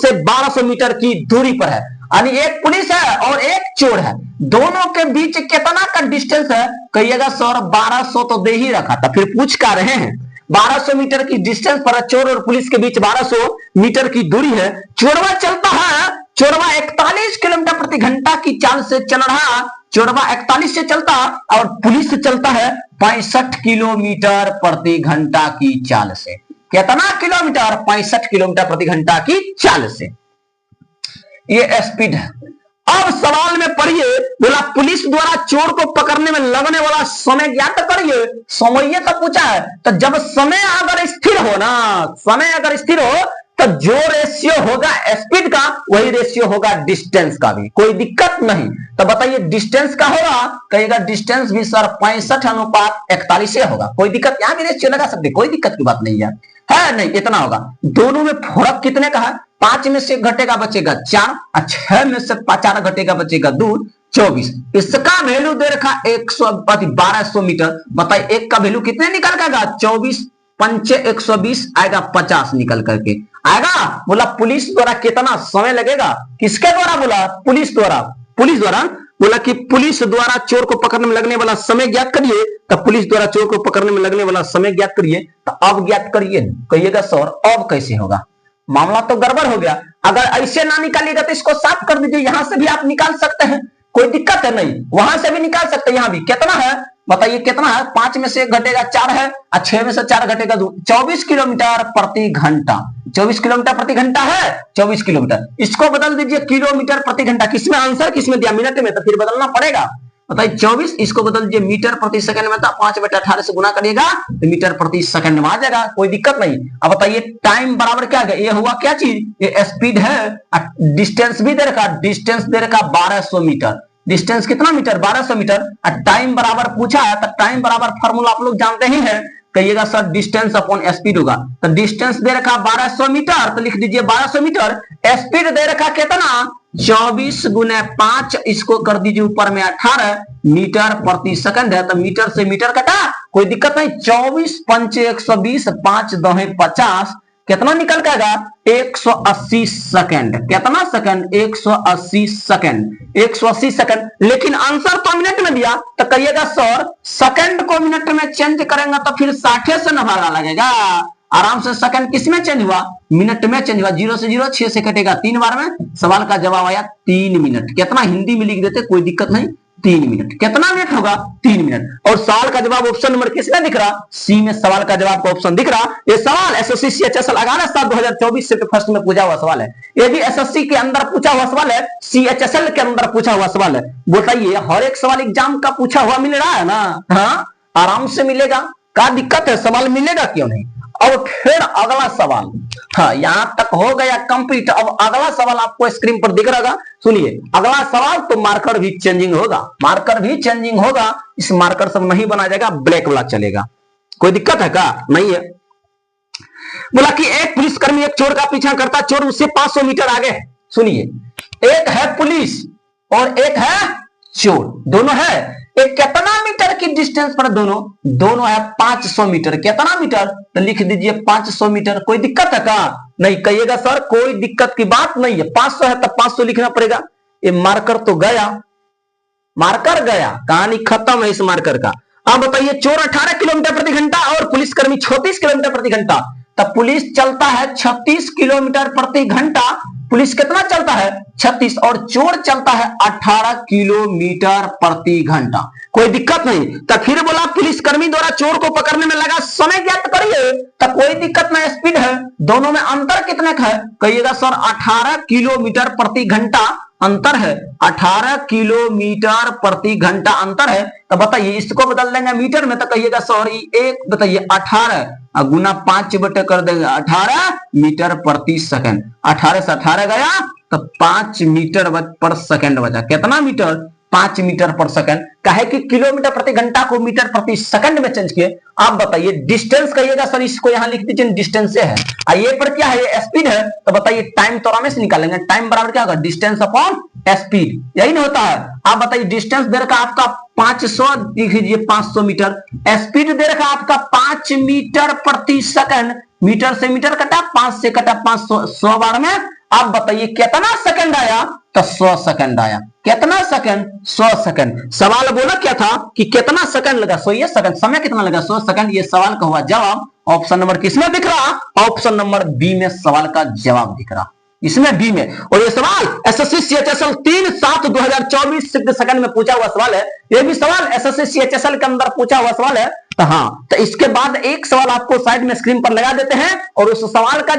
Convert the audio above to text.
उससे 1200 मीटर की दूरी पर है। यानी एक पुलिस है और एक चोर है, दोनों के बीच कितना का डिस्टेंस है? कहिएगा सर 1200 तो दे ही रखा था, फिर पूछ का रहे हैं 1200 मीटर की डिस्टेंस पर चोर और पुलिस के बीच 1200 मीटर की दूरी है। चोरवा चलता है, चोरवा 41 किलोमीटर प्रति घंटा की चाल से चल रहा, चोरवा 41 से चलता और पुलिस से चलता है 65 किलोमीटर प्रति घंटा की चाल से। कितना किलोमीटर? 65 किलोमीटर प्रति घंटा की चाल से ये स्पीड है। अब सवाल में पढ़िए, बोला पुलिस द्वारा चोर को पकड़ने में लगने वाला समय ज्ञात करिए। समय तो पूछा है, तो जब समय अगर स्थिर हो ना, समय अगर स्थिर हो तो जो रेशियो होगा स्पीड का वही रेशियो होगा डिस्टेंस का भी, कोई दिक्कत नहीं। तो बताइए डिस्टेंस का होगा, कहेगा डिस्टेंस भी सर 65:41 होगा, कोई दिक्कत, यहां भी रेशियो लगा सकते, कोई दिक्कत की बात नहीं है नहीं, इतना होगा। दोनों में फर्क कितने का है? 5 में से घटेगा बचेगा 4, 6 में से 4 घटेगा बचेगा 2, 24। इसका वैल्यू दे रखा 1200 मीटर। बताइए एक का वैल्यू कितने निकल जाएगा? 24 पंचे 120 आएगा 50 निकल करके आएगा। बोला पुलिस द्वारा कितना समय लगेगा? किसके द्वारा? बोला पुलिस द्वारा। पुलिस द्वारा बोला कि पुलिस द्वारा चोर को पकड़ने में लगने वाला समय ज्ञात करिए। तब पुलिस द्वारा चोर को पकड़ने में लगने वाला समय ज्ञात करिए, तो अब ज्ञात करिए। कहिएगा सर अब कैसे होगा? मामला तो गड़बड़ हो गया। अगर ऐसे ना निकालिएगा तो इसको साफ कर दीजिए, यहां से भी आप निकाल सकते हैं, कोई दिक्कत है नहीं, वहां से भी निकाल सकते हैं। यहां भी कितना है बताइए, कितना है? 5 में से घटेगा 4 है और 6 में से 4 घटेगा 2, 24 किलोमीटर प्रति घंटा। 24 किलोमीटर प्रति घंटा है, 24 किलोमीटर। इसको बदल दीजिए किलोमीटर प्रति घंटा, किसमें आंसर किसमें दिया? मिनट में, तो फिर बदलना पड़ेगा। बताइए 24, इसको बदल दीजिए मीटर प्रति सेकंड में, तो 5/18 से गुना करिएगा तो मीटर प्रति सेकंड में आ जाएगा, कोई दिक्कत नहीं। अब बताइए टाइम बराबर क्या है? ये हुआ क्या चीज? ये स्पीड है। डिस्टेंस भी दे रखा, डिस्टेंस दे रखा 1200 मीटर। डिस्टेंस कितना मीटर? 1200 मीटर। और टाइम बराबर पूछा है, तो टाइम बराबर फॉर्मूला आप लोग जानते ही हैं। कहिएगा सर डिस्टेंस अपॉन स्पीड होगा। तो डिस्टेंस दे रखा 1200 मीटर, तो लिख दीजिए 1200 मीटर। स्पीड दे रखा कितना? 24 गुने 5, इसको कर दीजिए ऊपर में 18 मीटर प्रति सेकंड है। तो मीटर से मीटर कटा, कोई दिक्कत नहीं। 24 पंचे 120, 5 दोहे 50, कितना निकल जाएगा? 180 सेकंड। कितना सेकंड? 180 second, 180 second. लेकिन आंसर तो मिनट में दिया, तो कहिएगा सर सेकंड को मिनट में चेंज करेंगे तो फिर 60 से न भागा लगेगा। आराम से सेकंड किस में चेंज हुआ? मिनट में चेंज हुआ। 0 से 0, 6 से कटेगा 3 बार में। सवाल का जवाब आया 3 मिनट। कितना हिंदी में लिख देते, कोई दिक्कत नहीं, 3 मिनट। कितना मिनट होगा? 3 मिनट। और सवाल का जवाब ऑप्शन नंबर किसमें दिख रहा? सी में सवाल का जवाब का ऑप्शन दिख रहा। ये सवाल एसएससी सीएचएसएल 11/7/2024 से फर्स्ट में पूछा हुआ सवाल है। ये भी एसएससी के अंदर पूछा हुआ सवाल है, सीएचएसएल के अंदर पूछा हुआ सवाल है। बताइए हर एक सवाल एग्जाम का पूछा हुआ मिल रहा है ना? हाँ आराम से मिलेगा, क्या दिक्कत है? सवाल मिलेगा क्यों नहीं। और फिर अगला सवाल, हाँ यहां तक हो गया कंप्लीट। अब अगला सवाल आपको स्क्रीन पर दिख रहा, सुनिए अगला सवाल। तो मार्कर भी चेंजिंग होगा, मार्कर भी चेंजिंग होगा। इस मार्कर सब नहीं बना जाएगा, ब्लैक वाला चलेगा, कोई दिक्कत है क्या? नहीं है। बोला कि एक पुलिसकर्मी एक चोर का पीछा करता, चोर उससे 500 मीटर आगे। सुनिए एक है पुलिस और एक है चोर, दोनों है। एक कितना मीटर की डिस्टेंस पर? दोनों है 500 मीटर। कितना मीटर? तो लिख दीजिए 500 मीटर। कोई दिक्कत है क्या? नहीं। कहिएगा सर कोई दिक्कत की बात नहीं है, 500 है तो 500 लिखना पड़ेगा। ये मार्कर तो गया, मार्कर गया, कहानी खत्म है इस मार्कर का। अब बताइए चोर 18 किलोमीटर प्रति घंटा और पुलिसकर्मी 36 किलोमीटर प्रति घंटा। तब पुलिस चलता है 36 किलोमीटर प्रति घंटा। पुलिस कितना चलता है? 36। और चोर चलता है 18 किलोमीटर प्रति घंटा। कोई दिक्कत नहीं। तो फिर बोला पुलिसकर्मी द्वारा चोर को पकड़ने में लगा समय ज्ञात करिए। तो कोई दिक्कत नहीं, स्पीड है। दोनों में अंतर कितने का है? कहिएगा सर 18 किलोमीटर प्रति घंटा अंतर है। 18 किलोमीटर प्रति घंटा अंतर है। तो बताइए इसको बदल देंगे मीटर में, तो कहिएगा सॉरी एक बताइए 18 गुना 5 बटे कर देंगे 18 मीटर प्रति सेकंड। 18 से 18 गया तो 5 मीटर पर सेकंड बचा। कितना मीटर? 5 मीटर पर सेकंड। कहे कि किलोमीटर प्रति घंटा को मीटर प्रति सेकंड में चेंज किए। आप बताइए डिस्टेंस कहिएगा सर, इसको यहां लिख दीजिए डिस्टेंस से है। ये पर क्या है? ये स्पीड है। तो बताइए टाइम तो आराम से निकालेंगे। टाइम बराबर क्या होगा? डिस्टेंस अपॉन स्पीड, यही नहीं होता है। आप बताइए डिस्टेंस दे रखा आपका 500, लिख लीजिए 500 मीटर। स्पीड दे रखा आपका 5 मीटर प्रति सेकंड। मीटर से मीटर कटा, 5 से कटा 500, 100 बार में आप बताइए कितना सेकंड आया, तो 100 सेकंड आया। कितना सेकंड? 100 सेकंड। सवाल बोला क्या था कि कितना सेकंड लगा, 100 सेकंड। समय कितना लगा? 100 सेकंड। ये सवाल का हुआ जवाब। ऑप्शन नंबर किसमें दिख रहा? ऑप्शन नंबर बी में सवाल का जवाब दिख रहा, इसमें बी में। और ये सवाल एसएससी सीएचएसएल 3/7/2024 सेकंड में पूछा हुआ सवाल है। ये भी सवाल एसएससी सीएचएसएल के अंदर पूछा हुआ सवाल है। तो हाँ, तो इसके बाद एक सवाल आपको साइड में स्क्रीन पर लगा देते हैं और उस सवाल का